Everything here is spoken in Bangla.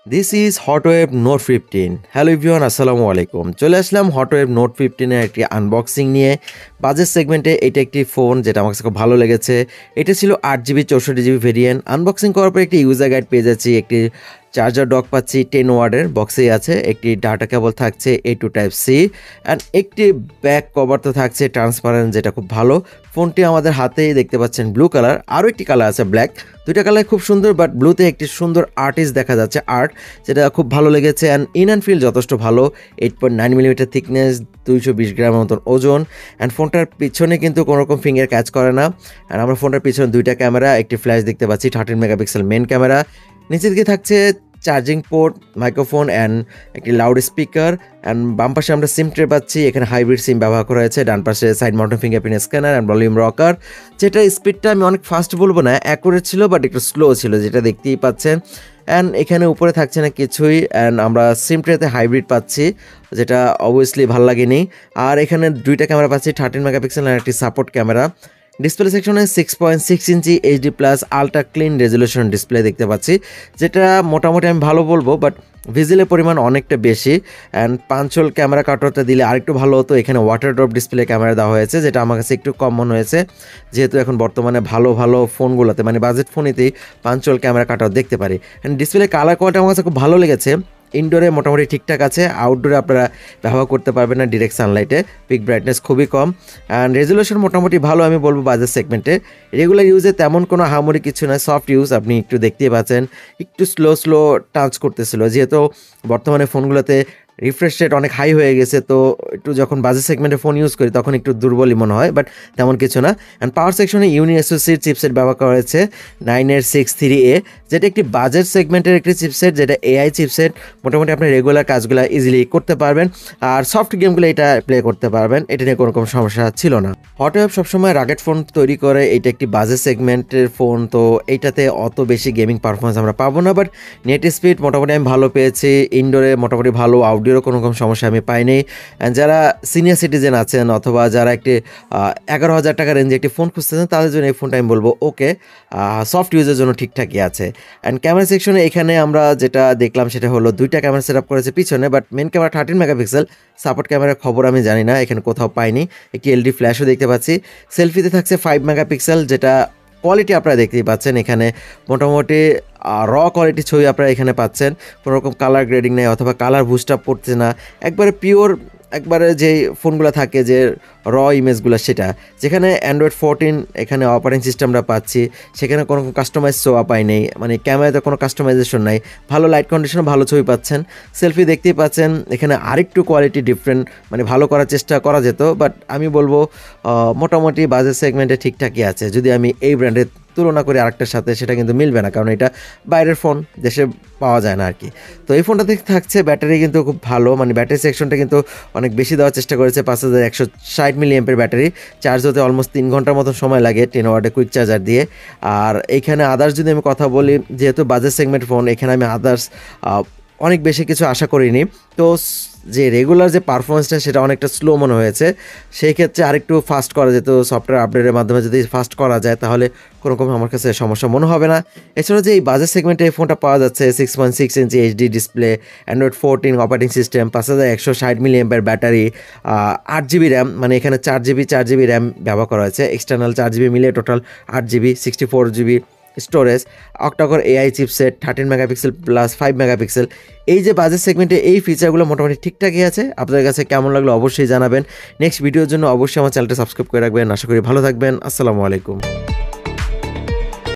This is hot wave note 15। Hello everyone, আসসালামু আলাইকুম। চলে আসলাম হটওয়েভ নোট 15-এর একটি আনবক্সিং নিয়ে। বাজেট সেগমেন্টে এটা একটি ফোন যেটা আমার কাছে খুব ভালো লেগেছে। এটা ছিল 8GB 64GB ভেরিয়েন্ট। আনবক্সিং করার পর একটি ইউজার গাইড পেয়ে যাচ্ছি, একটি চার্জার ডক পাচ্ছি 10 ওয়াটের, বক্সেই আছে একটি ডাটা কেবল থাকছে A to Type C, and একটি ব্যাক কভার তো থাকছে ট্রান্সপারেন্ট, যেটা খুব ভালো। ফোনটি আমাদের হাতেই দেখতে পাচ্ছেন ব্লু কালার, আরও একটি কালার আছে ব্ল্যাক। দুইটা কালার খুব সুন্দর, বাট ব্লুতে একটি সুন্দর আর্টিস্ট দেখা যাচ্ছে, আর্ট, যেটা খুব ভালো লেগেছে। অ্যান্ড ইন অ্যান্ড ফিল যথেষ্ট ভালো। 8.9mm থিকনেস, 220 গ্রামের মতন ওজন। অ্যান্ড ফোনটার পিছনে কিন্তু কোনোরকম ফিঙ্গার ক্যাচ করে না। অ্যান্ড আমরা ফোনটার পিছনে দুইটা ক্যামেরা, একটি ফ্ল্যাশ দেখতে পাচ্ছি, 13 মেগাপিক্সেল মেন ক্যামেরা। নিচের দিকে থাকছে চার্জিং পোর্ট, মাইক্রোফোন অ্যান্ড একটি লাউড স্পিকার। অ্যান্ড বাম পাশে আমরা সিম ট্রে পাচ্ছি, এখানে হাইব্রিড সিম ব্যবহার করা হয়েছে। ডান পাশে side mountain fingerprint scanner and volume rocker, যেটা স্পিডটা আমি অনেক ফাস্ট বলবো না, অ্যাকুরেট ছিল বাট একটু স্লো ছিল, যেটা দেখতেই পাচ্ছেন। অ্যান্ড এখানে উপরে থাকছে না কিছুই। অ্যান্ড আমরা সিম ট্রেতে হাইব্রিড পাচ্ছি, যেটা অবভিয়াসলি ভালো লাগেনি। আর এখানে দুইটা ক্যামেরা পাচ্ছি, 13 মেগাপিক্সেল আর একটি সাপোর্ট ক্যামেরা। ডিসপ্লে সেকশনে 6.6 ইঞ্চি HD+ ultra clean resolution display দেখতে পাচ্ছি, যেটা মোটামুটি আমি ভালো বলবো, বাট ভিজিলের পরিমাণ অনেকটা বেশি। অ্যান্ড পাঞ্চল ক্যামেরা কাটারটা দিলে আরেকটু ভালো হতো। এখানে ওয়াটার ড্রপ ডিসপ্লে ক্যামেরা দেওয়া হয়েছে, যেটা আমার কাছে একটু কম মনে হয়েছে, যেহেতু এখন বর্তমানে ভালো ভালো ফোনগুলোতে মানে বাজেট ফোনেতেই পাঞ্চল ক্যামেরা কাটাও দেখতে পারি। অ্যান্ড ডিসপ্লে কালার কোয়ালিটি আমার কাছে খুব ভালো লেগেছে। ইনডোরে মোটামুটি ঠিকঠাক আছে, আউটডোরে আপনারা ব্যবহার করতে পারবেন না ডিরেক্ট সানলাইটে, পিক ব্রাইটনেস খুবই কম। অ্যান্ড রেজলিউশন মোটামুটি ভালো আমি বলবো বাজেট সেগমেন্টে। রেগুলার ইউজে তেমন কোনো আহামরি কিছু নয়, সফট ইউজ, আপনি একটু দেখতেই পাচ্ছেন একটু স্লো টাচ করতেছিল, যেহেতু বর্তমানে ফোনগুলোতে রিফ্রেশ রেট অনেক হাই হয়ে গেছে, তো একটু যখন বাজেট সেগমেন্টে ফোন ইউজ করি তখন একটু দুর্বলই মনে হয়, বাট তেমন কিছু না। অ্যান্ড পাওয়ার সেকশনে ইউনিএসওসির চিপসেট ব্যবহার করা হয়েছে 963A, যেটা একটি বাজেট সেগমেন্টের একটি চিপসেট, যেটা AI চিপসেট। মোটামুটি আপনি রেগুলার কাজগুলো ইজিলি করতে পারবেন, আর সফট গেমগুলো এটা প্লে করতে পারবেন, এটা নিয়ে কোনো রকম সমস্যা ছিল না। হটওয়েভ সবসময় রাগেট ফোন তৈরি করে, এটা একটি বাজেট সেগমেন্টের ফোন, তো এইটাতে অত বেশি গেমিং পারফরমেন্স আমরা পাবো না, বাট নেট স্পিড মোটামুটি আমি ভালো পেয়েছি। ইনডোরে মোটামুটি ভালো, আউটডোরেও কোনো রকম সমস্যা আমি পাইনি। অ্যান্ড যারা সিনিয়র সিটিজেন আছেন অথবা যারা একটি 11,000 টাকা রেঞ্জে একটি ফোন খুঁজতেছেন, তাদের জন্য এই ফোনটা আমি বলবো ওকে, সফট ইউজের জন্য ঠিকঠাকই আছে। অ্যান্ড ক্যামেরা সেকশনে এখানে আমরা যেটা দেখলাম সেটা হলো দুইটা ক্যামেরা সেট আপ করেছে পিছনে, but main camera 13 megapixel, support ক্যামেরার খবর আমি জানি না, এখানে কোথাও পাইনি। একটি LED ফ্ল্যাশও দেখতে পাচ্ছি। সেলফিতে থাকছে 5 মেগাপিক্সেল, যেটা কোয়ালিটি আপনারা দেখতেই পাচ্ছেন। এখানে মোটামুটি র কোয়ালিটি ছবি আপনারা এখানে পাচ্ছেন, কোনো রকম কালার গ্রেডিং নেই অথবা কালার বুস্ট আপ করছে না, একবারে পিওর, একবারে যে ফোনগুলো থাকে যে র ইমেজগুলো, সেটা। যেখানে অ্যান্ড্রয়েড 14 এখানে অপারেটিং সিস্টেমটা পাচ্ছি, সেখানে কোনো কাস্টমাইজ সোয়া পাই নেই, মানে ক্যামেরাতে কোনো কাস্টমাইজেশন নাই, ভালো লাইট কন্ডিশন, ভালো ছবি পাচ্ছেন। সেলফি দেখতেই পাচ্ছেন, এখানে আরেকটু কোয়ালিটি ডিফারেন্ট, মানে ভালো করার চেষ্টা করা যেত, বাট আমি বলবো মোটামুটি বাজেট সেগমেন্টে ঠিকঠাকই আছে। যদি আমি এই ব্র্যান্ডের তুলনা করি আরেকটার সাথে, সেটা কিন্তু মিলবে না, কারণ এটা বাইরের ফোন, দেশে পাওয়া যায় না আর কি। তো এই ফোনটাতে থাকছে ব্যাটারি কিন্তু খুব ভালো, মানে ব্যাটারি সেকশনটা কিন্তু অনেক বেশি দেওয়ার চেষ্টা করেছে, 5160 mAh ব্যাটারি। চার্জ হতে অলমোস্ট 3 ঘন্টার মতো সময় লাগে 10 ওয়াটের কুইক চার্জার দিয়ে। আর এইখানে আদার্স যদি আমি কথা বলি, যেহেতু বাজেট সেগমেন্ট ফোন, এখানে আমি আদার্স অনেক বেশি কিছু আশা করিনি। তো যে রেগুলার যে পারফরমেন্সটা সেটা অনেকটা স্লো মনে হয়েছে, সেই ক্ষেত্রে আরেকটু ফাস্ট করা যেত, সফটওয়্যার আপডেটের মাধ্যমে যদি ফাস্ট করা যায় তাহলে কোনো রকম আমার কাছে সমস্যা মনে হবে না। এছাড়াও যে এই বাজেট সেগমেন্টে এই ফোনটা পাওয়া যাচ্ছে, 6.6 ইঞ্চি HD display, Android 14 operating system, 5160 mAh battery, 8GB RAM, মানে এখানে 4GB র্যাম ব্যবহার করা হয়েছে, এক্সটার্নাল 4GB মিলে total 8GB, 64GB storage, octa-core AI chipset, 13 megapixel plus 5 megapixel. এই যে বাজেট সেগমেন্টে এই ফিচারগুলো মোটামুটি ঠিকঠাকই আছে। আপনাদের কাছে কেমন লাগলো অবশ্যই জানাবেন। নেক্সট ভিডিওর জন্য অবশ্যই আমার চ্যানেলটা সাবস্ক্রাইব করে রাখবেন। আশা করি ভালো থাকবেন। আসসালামু আলাইকুম।